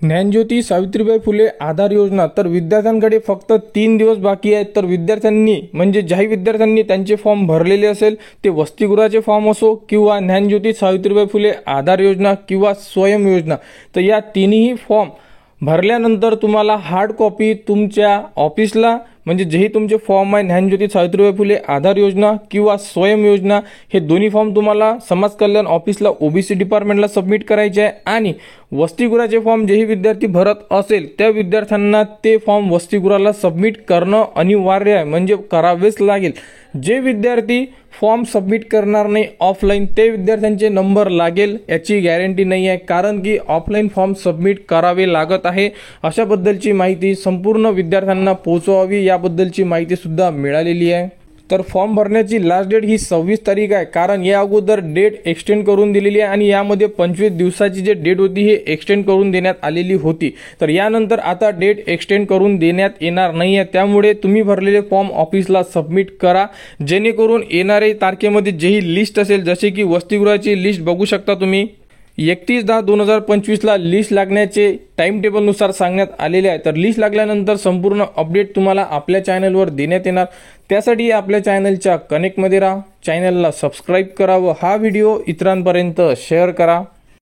ज्ञानज्योती सावित्रीबाई फुले आधार योजना तर विद्यार्थ्यांकडे फक्त 3 दिवस बाकी आहेत। तर विद्यार्थ्यांनी म्हणजे ज्याही विद्यार्थ्यांनी त्यांचे फॉर्म भरलेले असेल ते वसतिगृहाचे फॉर्म असो किंवा ज्ञानज्योती सावित्रीबाई फुले आधार योजना किंवा स्वयं योजना, तर या तिन्ही फॉर्म भरल्यानंतर तुम्हाला हार्ड कॉपी तुमच्या ऑफिसला म्हणजे जेही तुमचे फॉर्म आहे ज्ञानज्योती सावित्रीबाई फुले आधार योजना किंवा स्वयं योजना हे दोन्ही फॉर्म तुम्हाला समाज कल्याण ऑफिसला ओबीसी डिपार्टमेंटला सबमिट करायचे आहे। आणि वसतिगृहाचे फॉर्म जेही विद्यार्थी भरत असेल त्या विद्यार्थ्यांना ते फॉर्म वसतिगृहाला सबमिट करणं अनिवार्य आहे, म्हणजे करावेच लागेल। जे विद्यार्थी फॉर्म सबमिट करणार नाही ऑफलाईन ते विद्यार्थ्यांचे नंबर लागेल याची गॅरंटी नाही आहे, कारण की ऑफलाईन फॉर्म सबमिट करावे लागत आहे। अशाबद्दलची माहिती संपूर्ण विद्यार्थ्यांना पोहोचवावी याबद्दलची माहिती सुद्धा मिळालेली आहे। तर फॉर्म भरण्याची लास्ट डेट ही 26 तारीख आहे, कारण या अगोदर डेट एक्सटेंड करून दिलेली आहे आणि यामध्ये 25 दिवसाची जे डेट होती ही एक्सटेंड करून देण्यात आलेली होती। तर यानंतर आता डेट एक्सटेंड करून देण्यात येणार नाही आहे, त्यामुळे तुम्ही भरलेले फॉर्म ऑफिसला सबमिट करा, जेणेकरून येणारे तारखेमध्ये जेही लिस्ट असेल, जसे की वसतिगृहाची लिस्ट बघू शकता तुम्ही 31/10/2025 लिस्ट लागण्याचे टाइम टेबलनुसार सांगण्यात आलेले आहे। तर लिस्ट लागल्यानंतर संपूर्ण अपडेट तुम्हाला आपल्या चॅनलवर देण्यात येणार। त्यासाठी आपल्या चॅनलच्या कनेक्टमध्ये राहा, चॅनलला सबस्क्राईब करा व हा व्हिडिओ इतरांपर्यंत शेअर करा।